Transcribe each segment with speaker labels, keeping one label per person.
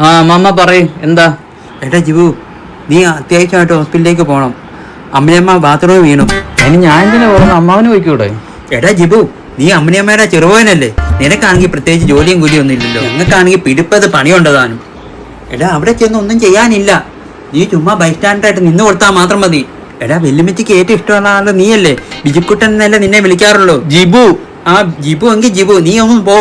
Speaker 1: ആ അമ്മ പറയും എന്താ?
Speaker 2: എടാ ജിബു, നീ അത്യാവശ്യമായിട്ട് ഹോസ്പിറ്റലിലേക്ക് പോകണം. അമ്മയമ്മ ബാത്റൂമിൽ വീണു.
Speaker 1: അതിന് ഞാൻ എന്തിനാ പറയുന്നത്? അമ്മാവന് പോയിക്കൂടെ?
Speaker 2: എടാ ജിബു, നീ അമ്മയമ്മയുടെ ചെറുപോയനല്ലേ. നിനക്കാണെങ്കിൽ പ്രത്യേകിച്ച് ജോലിയും കൂലിയും ഒന്നും ഇല്ലല്ലോ. ഞങ്ങൾക്കാണെങ്കിൽ പിടിപ്പത് പണിയുണ്ടതാനും. എടാ അവിടെ ചെന്ന് ഒന്നും ചെയ്യാനില്ല. നീ ചുമ്മാ ബൈസ്റ്റാൻഡറായിട്ട് നിന്ന് കൊടുത്താൽ മാത്രം മതി. എടാ വെല്ലുമിച്ചിക്ക് ഏറ്റവും ഇഷ്ടമുള്ള ആള് നീയല്ലേ. ബിജുക്കുട്ടൻ എന്നല്ലേ നിന്നെ വിളിക്കാറുള്ളൂ. ജിബു. ആ ജിബു എങ്കിൽ ജിബു, നീ ഒന്നും പോ.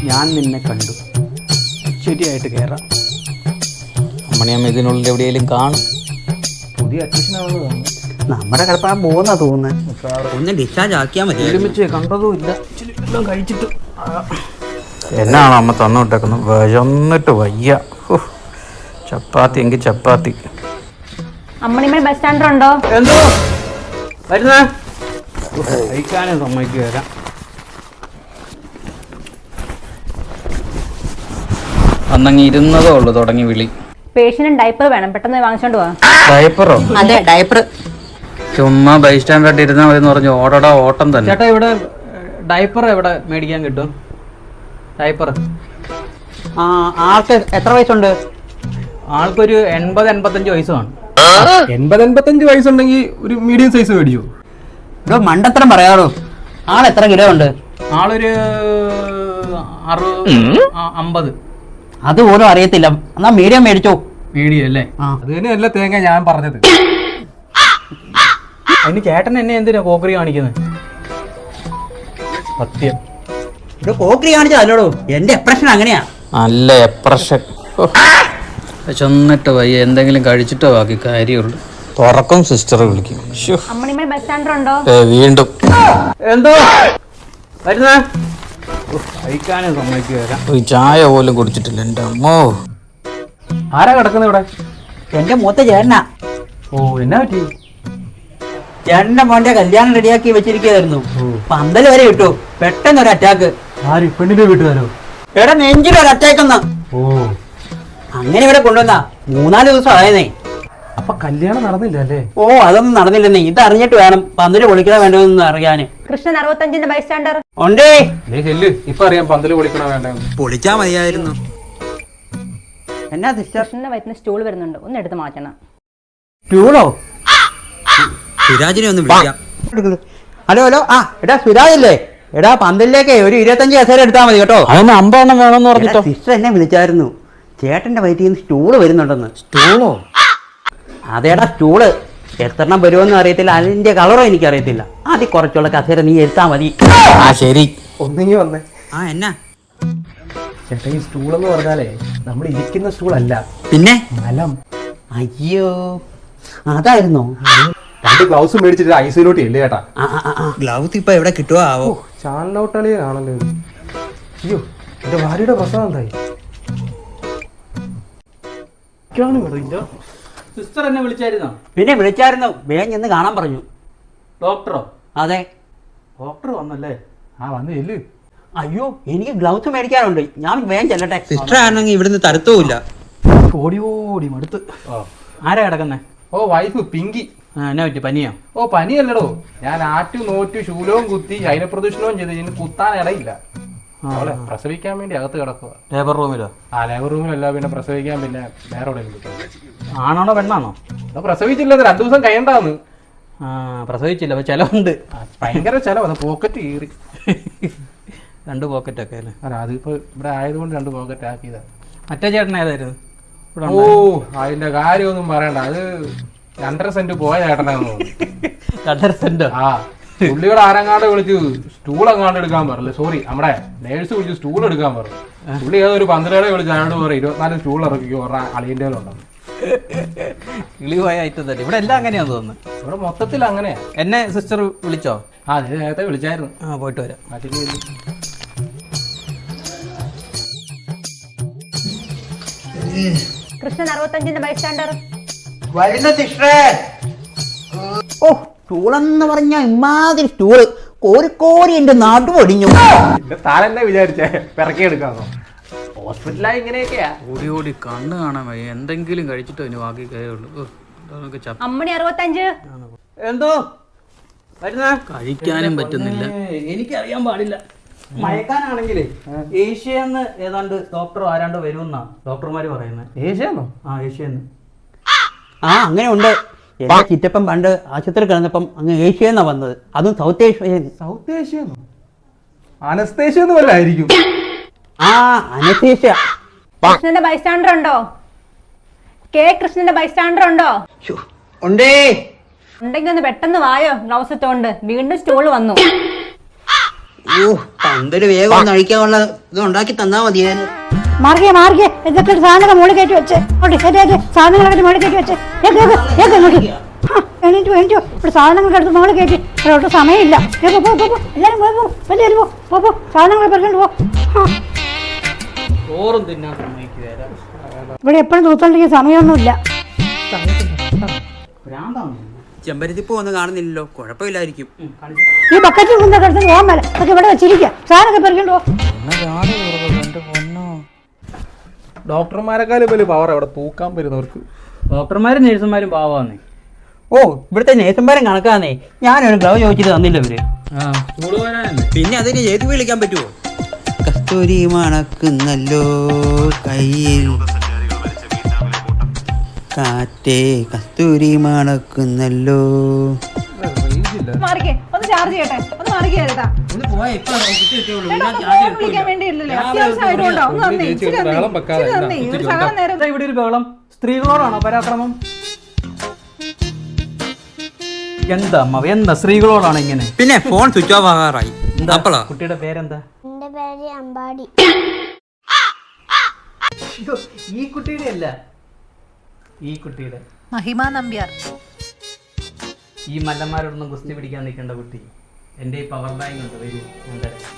Speaker 1: ഞാൻ നിന്നെ കണ്ടു. ശരിയായിട്ട് കയറാം. അമ്മണിയമ്മ ഇതിനുള്ളിൽ എവിടെയെങ്കിലും കാണും. പുതിയ അഡ്മിഷൻ ആവുന്നതാണ്.
Speaker 2: നമ്മുടെ കിടപ്പാൻ പോകുന്ന തോന്നുന്നത്. ഒന്ന് ഡിസ്ചാർജ് ആക്കിയാൽ മതി.
Speaker 1: ഒരുമിച്ച് കണ്ടതും ഇല്ല. എല്ലാം കഴിച്ചിട്ട് എന്നാണ് അമ്മ തന്നുവിട്ടേക്കുന്നത്. വിശന്നിട്ട് വയ്യ. ചപ്പാത്തി എങ്കിൽ ചപ്പാത്തി.
Speaker 3: അമ്മണിമേ ബസ് സ്റ്റാൻഡർ ഉണ്ടോ?
Speaker 1: എന്തോ വരുന്നേ? കഴിക്കാനും സമ്മതിക്ക് വരാം. അന്നങ്ങ് ഇരുന്നതേ ഉള്ളു തുടങ്ങി വിളി.
Speaker 3: പേഷ്യന്റ് ഡയപ്പർ വേണം, പെട്ടെന്ന് വാങ്ങിച്ചോണ്ട് പോവാ.
Speaker 1: ഡയപ്പറോ?
Speaker 3: അതെ ഡയപ്പർ.
Speaker 1: ചുമ്മാ ബൈസ്റ്റാൻഡായിട്ട് ഇരുന്നാൽ മതി എന്ന് പറഞ്ഞു ഓടടാ ഓട്ടം തന്നെ. ചേട്ടാ ഇവിടെ ഡയപ്പർ എവിടെ മേടിക്കാൻ കിട്ടും? ഡയപ്പർ
Speaker 2: ആൾക്ക് എത്ര വയസ്സുണ്ട്?
Speaker 1: ആൾക്കൊരു 80-85 വയസ്സ് കാണും.
Speaker 4: 80-85 വയസ്സുണ്ടെങ്കിൽ ഒരു മീഡിയം സൈസ് മേടിച്ചു.
Speaker 2: ഇവിടെ മണ്ടത്തരം പറയാറോ. ആൾ എത്ര കിലോ ഉണ്ട്?
Speaker 1: ആളൊരു 50.
Speaker 2: അതുപോലും അറിയത്തില്ല. എന്നാ മീഡിയം മേടിച്ചോ.
Speaker 1: മീഡിയം അല്ലേ?
Speaker 4: അത് തന്നെയല്ല തേങ്ങ ഞാൻ പറഞ്ഞത്.
Speaker 1: അതിന് ചേട്ടൻ എന്നെ എന്തിനാ കോക്കറി കാണിക്കുന്നത്? സത്യം
Speaker 2: ഇത് കോക്കറി കാണിച്ചതല്ലോടോ. എന്റെ എക്സ്പ്രഷൻ അങ്ങനെയാ.
Speaker 1: നല്ല എപ്രഷൻ. ചെന്നിട്ട് വയ്യ, എന്തെങ്കിലും കഴിച്ചിട്ടോ ബാക്കി കാര്യമുള്ളൂ. തുറക്കും സിസ്റ്റർ വിളിക്കും.
Speaker 3: അമ്മണിമേ ബസ് സ്റ്റാൻഡർ ഉണ്ടോ?
Speaker 1: വീണ്ടും എന്തോ വരുന്നേ? കഴിക്കാനും സമ്മതിക്ക് വരാം. ഒരു ചായ പോലും കുടിച്ചിട്ടില്ല എൻ്റെ അമ്മോ.
Speaker 4: ആരാ കിടക്കുന്നത് ഇവിടെ?
Speaker 2: എന്റെ മൂത്ത ചേട്ടനാ.
Speaker 4: ഓ എന്നാ പറ്റി?
Speaker 2: ചേട്ടന്റെ മോന്റെ കല്യാണം റെഡിയാക്കി വെച്ചിരിക്കുകയായിരുന്നു. പന്തൽ വരെ ഇട്ടു. പെട്ടെന്ന് ഒരു അറ്റാക്ക്.
Speaker 4: ആര്? പെണ്ണിന്റെ വീട്ടുകാരോ?
Speaker 2: എടാ നെഞ്ചിലൊരു അറ്റാക്ക് ഒന്ന്.
Speaker 4: ഓ
Speaker 2: അങ്ങനെ ഇവിടെ കൊണ്ടുവന്നാ 3-4 ദിവസം ആയതേ.
Speaker 4: അപ്പൊ കല്യാണം നടന്നില്ല അല്ലേ?
Speaker 2: ഓ അതൊന്നും നടന്നില്ലെന്നേ. ഇത് അറിഞ്ഞിട്ട് വേണം പന്തല് പൊളിക്കണ വേണ്ടതെന്ന് അറിയാന്.
Speaker 3: കൃഷ്ണൻ 65 ബസ് സ്റ്റാൻഡർ
Speaker 2: ഉണ്ടേ.
Speaker 4: ചെല്ല്, ഇപ്പൊ അറിയാം പന്തല് പൊളിക്കണോ വേണ്ടെന്ന്.
Speaker 2: പൊളിച്ചാ മതിയായിരുന്നു. എന്നാ സിസ്റ്റർ?
Speaker 3: കൃഷ്ണന്റെ വയറ്റിന് സ്റ്റൂൾ വരുന്നുണ്ട്, ഒന്ന് എടുത്ത് മാറ്റണം.
Speaker 2: ട്യൂളോ? സുരാജിനെ ഒന്ന് വിളിക്കാം. Hello hello. ആ എടാ സുരാജല്ലേ? എടാ പന്തലിലേക്ക് ഒരു 25 കസേര എടുത്താൽ മതി കേട്ടോ.
Speaker 1: അതിന് 50 എണ്ണം വേണമെന്ന് പറഞ്ഞിട്ടോ.
Speaker 2: സിസ്റ്റർ എന്നെ വിളിച്ചായിരുന്നു. ചേട്ടന്റെ വയറ്റിൽ നിന്ന് സ്റ്റൂള് വരുന്നുണ്ടെന്ന്.
Speaker 1: സ്റ്റൂളോ?
Speaker 2: അതേടാ സ്റ്റൂള്. എത്രണ്ണം വരുമെന്നും അറിയത്തില്ല, അതിന്റെ കളറോ എനിക്കറിയത്തില്ല. ആദ്യം കുറച്ചുള്ള കസേര നീ എടുത്താൽ മതി.
Speaker 1: ആ ശരി.
Speaker 4: ഒന്നെങ്കിൽ വന്നേ.
Speaker 2: ആ എന്നാ
Speaker 4: ചേട്ടാ ഈ സ്റ്റൂൾ എന്ന് പറഞ്ഞാലേ നമ്മൾ ഇരിക്കുന്ന സ്റ്റൂൾ അല്ല,
Speaker 2: പിന്നെ
Speaker 4: മലം.
Speaker 2: അയ്യോ അതായിരുന്നോ?
Speaker 4: 2 ഗ്ലൗസ് മേടിച്ചിട്ട് ഐസിലോട്ട് ഇല്ലേ ചേട്ടാ?
Speaker 2: ഗ്ലൗസ് ഇപ്പൊ എവിടെ കിട്ടുവോ ആവോ?
Speaker 4: ചാനലോട്ടളി ആണല്ലോ ഇത്. അയ്യോ എന്റെ ഭാര്യയുടെ പ്രസവം എന്തായി?
Speaker 1: സിസ്റ്റർ എന്നെ വിളിച്ചായിരുന്നോ?
Speaker 2: പിന്നെ വിളിച്ചായിരുന്നു. വേഗം ചെന്ന് കാണാൻ പറഞ്ഞു.
Speaker 1: ഡോക്ടറോ?
Speaker 2: അതെ.
Speaker 1: ഡോക്ടർ വന്നല്ലേ?
Speaker 4: ആ വന്ന് ചെല്ല്.
Speaker 2: അയ്യോ എനിക്ക് ഗ്ലൗസ് മേടിക്കാനുണ്ട്. ഞാൻ വേഗം ചെല്ലട്ടെ. സിസ്റ്റർ ആണെങ്കിൽ ഇവിടുന്ന് തരത്തുമില്ല.
Speaker 1: ഓടി ഓടി മടുത്ത്. ആരാ കിടക്കുന്നേ?
Speaker 4: ഓ വൈഫ് പിങ്കി.
Speaker 1: എന്നാ പറ്റി? പനിയോ?
Speaker 4: ഓ പനിയല്ലടോ, ഞാൻ ആറ്റു നോറ്റു ശൂലവും കുത്തി ശൈനപ്രദൂഷണവും ചെയ്ത് ഇതിന് കുത്താൻ ഇടയില്ല. അവളെ പ്രസവിക്കാൻ വേണ്ടി അകത്ത് കിടക്കുക.
Speaker 1: ലേബർ റൂമിലോ?
Speaker 4: ആ ലേബർ റൂമിലല്ല, പിന്നെ പ്രസവിക്കാൻ പിന്നെ വേറെ എവിടെയെങ്കിലും.
Speaker 1: ആണാണോ പെണ്ണാണോ?
Speaker 4: പ്രസവിച്ചില്ല, 2 ദിവസം കഴിയണ്ടാന്ന്.
Speaker 1: പ്രസവിച്ചില്ല, അപ്പൊ ചെലവുണ്ട്.
Speaker 4: ഭയങ്കര ചെലവ്. പോക്കറ്റ് കീറി
Speaker 1: 2 പോക്കറ്റൊക്കെ അല്ലേ?
Speaker 4: അല്ല അതിപ്പോ ഇവിടെ ആയതുകൊണ്ട് 2 പോക്കറ്റ് ആക്കിയതാ.
Speaker 1: മറ്റേ ചേട്ടൻ ഏതായിരുന്നു?
Speaker 4: ഓ അതിന്റെ കാര്യമൊന്നും പറയണ്ട, അത് 2.5 സെന്റ് പോയ ചേട്ടനാന്ന് തോന്നുന്നു.
Speaker 1: 2.5 സെന്റോ?
Speaker 4: ആ പുള്ളിയുടെ ആരങ്ങാണ്ട് വിളിച്ചു സ്റ്റൂൾ അങ്ങാണ്ട് എടുക്കാൻ പറഞ്ഞു. സോറി, നമ്മുടെ നേഴ്സ് വിളിച്ചു സ്റ്റൂൾ എടുക്കാൻ പറഞ്ഞു. പുള്ളി ഏതൊരു 12 വിളിച്ച് അയാളോട് പറയും 24 സ്റ്റൂൾ ഇറക്കിക്കോ, അളിയൻ്റെ ഉണ്ടെന്ന്.
Speaker 1: കിളി പോയ ഐറ്റം തന്നെ. ഇവിടെ എല്ലാം അങ്ങനെയാന്ന് തോന്നുന്നു.
Speaker 4: ഇവിടെ മൊത്തത്തിൽ അങ്ങനെയാ.
Speaker 1: എന്നെ സിസ്റ്റർ വിളിച്ചോ?
Speaker 4: ആ നേരത്തെ വിളിച്ചായിരുന്നു.
Speaker 1: ആ പോയിട്ട് വരാം.
Speaker 3: കൃഷ്ണൻ 65 ബസ് സ്റ്റാൻഡർ
Speaker 2: വരുന്ന സിസ്റ്ററേ. ഓ സ്റ്റൂളെന്ന് പറഞ്ഞ ഇമാതിരി സ്റ്റൂള് കോരിക്കോരി എന്റെ നാട്ടു ഒടിഞ്ഞു.
Speaker 4: താനെന്നെ വിചാരിച്ചേ പിറക്കിയെടുക്കാന്നോ? ഹോസ്പിറ്റലായി ഇങ്ങനെയൊക്കെയാ.
Speaker 1: ഓടി ഓടി കണ്ണ് കാണാൻ വയ്യ. എന്തെങ്കിലും കഴിച്ചിട്ടോ ഇനി ബാക്കി കഴിയുള്ളൂ.
Speaker 3: അമ്മണി 65.
Speaker 1: എന്തോ വരുന്ന? കഴിക്കാനും പറ്റുന്നില്ല. എനിക്കറിയാൻ പാടില്ല. മയക്കാനാണെങ്കിലേ ഏഷ്യന്ന് ഏതാണ്ട് ഡോക്ടർ ആരാണ്ട് വരുമെന്നാ ഡോക്ടർമാര് പറയുന്നത്.
Speaker 4: ഏഷ്യാന്നോ?
Speaker 1: ആ ഏഷ്യന്ന്.
Speaker 2: ആ അങ്ങനെ ഉണ്ട്. എന്റെ ചിറ്റപ്പൻ പണ്ട് ആശുപത്രി കിടന്നപ്പം അങ്ങ് ഏഷ്യന്നാ വന്നത്. അതും സൗത്ത് ഏഷ്യ.
Speaker 4: സൗത്ത് ഏഷ്യാന്നോ? അനസ്തേഷ്യൊന്നും വല്ല ആയിരിക്കും.
Speaker 2: ആ അനസ്തേഷ്യ.
Speaker 3: കൃഷ്ണന്റെ ബൈസ്റ്റാൻഡർ ഉണ്ടോ? കെ കൃഷ്ണന്റെ ബൈസ്റ്റാൻഡർ ഉണ്ടോ?
Speaker 2: ഉണ്ടേ.
Speaker 3: ഉണ്ടെങ്കിൽ ഒന്ന് പെട്ടെന്ന് വായോ. ഗ്ലൗസ് ഇട്ടോണ്ട് വീണ്ടും സ്റ്റൂൾ വന്നു.
Speaker 2: പന്തൊരു വേഗം ഒന്ന് അഴിക്കാനുള്ള ഇത് ഉണ്ടാക്കി തന്നാ മതിയായിരുന്നു.
Speaker 5: മാർഗിയ ഇതൊക്കെ സാധനങ്ങൾ മുകളിൽ കയറ്റി വെച്ച് സാധനങ്ങളൊക്കെ മുകളിൽ കയറ്റി വെച്ച് എണീറ്റു ഇവിടെ സാധനങ്ങളൊക്കെ എടുത്ത് മുകളിൽ കയറ്റി. ഒട്ടും സമയമില്ല. എല്ലാവരും എല്ലാവരും പോ സാധനങ്ങളൊക്കെ പെറുകൊണ്ട് പോ.
Speaker 1: ചോറും തിന്നാൻ സമ്മതിക്കുക.
Speaker 5: ഇവിടെ എപ്പോഴും തൂത്തോണ്ടിരിക്കുന്ന സമയമൊന്നുമില്ല.
Speaker 2: ചെമ്പരത്തിപ്പൂ ഒന്നും കാണുന്നില്ലല്ലോ. കുഴപ്പമില്ലായിരിക്കും.
Speaker 5: ഈ ബക്കറ്റിൽ നിന്നൊക്കെ എടുത്ത് പോകാൻ മേലെ അതൊക്കെ ഇവിടെ വെച്ചിരിക്കുക. സാധനമൊക്കെ പെറുകൊണ്ട് പോ.
Speaker 4: ഡോക്ടർമാരെക്കാളും വലിയ പവർ അവിടെ തൂക്കാൻ വരുന്നവർക്ക്.
Speaker 1: ഡോക്ടർമാരും നേഴ്സുമാരും പാവാന്നേ.
Speaker 2: ഓ ഇവിടുത്തെ നേഴ്സുമാരും കണക്കാന്നേ. ഞാനൊരു ഗ്ലൗ ചോദിച്ചിട്ട് തന്നില്ല ഇവര്. പിന്നെ അതിന് ഏത് വിളിക്കാൻ പറ്റുമോ? കസ്തൂരി മണക്കുന്നല്ലോ കയ്യിൽ കാറ്റേ കസ്തൂരി മണക്കുന്നല്ലോ.
Speaker 3: മാറിക്കേ ഒന്ന് ചാർജ് ചെയ്യട്ടെ. ഒന്ന് മാറിക്കേട്ടാ. വിളിക്കാൻ വേണ്ടിയില്ലല്ലോ. അത്യാവശ്യമായിട്ടുണ്ടോ? ഒന്ന് തന്നേ.
Speaker 1: ഇവിടെ ഒരു ബഹളം. സ്ത്രീകളോടാണോ പരാക്രമം? എന്താ അമ്മ എന്താ സ്ത്രീകളോടാണ് ഇങ്ങനെ?
Speaker 2: പിന്നെ ഫോൺ സ്വിച്ച് ഓഫ് ആകാറായി. അപ്പളാ
Speaker 1: കുട്ടിയുടെ പേരെന്താ?
Speaker 5: എന്റെ പേര് അമ്പാടി.
Speaker 1: ഈ കുട്ടിയുടെ അല്ല, ഈ കുട്ടിയുടെ
Speaker 3: മഹിമ നമ്പ്യാർ.
Speaker 1: ഈ മല്ലന്മാരോടൊന്നും ഗുസ്തി പിടിക്കാൻ നിൽക്കേണ്ട കുട്ടി. എന്റെ ഈ പവർ ബാങ്ക് ഉണ്ട്. വരൂ ഞാൻ തരാം.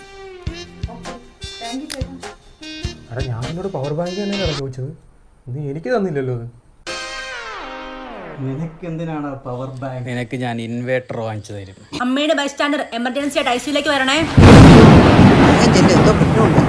Speaker 4: അടാ ഞാൻ എന്നോട് പവർ ബാങ്ക് തന്നെയാണ് ചോദിച്ചത്. നീ എനിക്ക് തന്നില്ലല്ലോ അത്.
Speaker 1: നിനക്ക് എന്തിനാണ് പവർ ബാങ്ക്? നിനക്ക് ഞാൻ ഇൻവേർട്ടർ വാങ്ങിച്ചു തരും.
Speaker 3: അമ്മയുടെ ബൈസ്റ്റാൻഡർ എമർജൻസി ആയിട്ട് ഐസിയിലേക്ക് വരണേ.
Speaker 2: എന്തോ പ്രശ്നമുണ്ട്.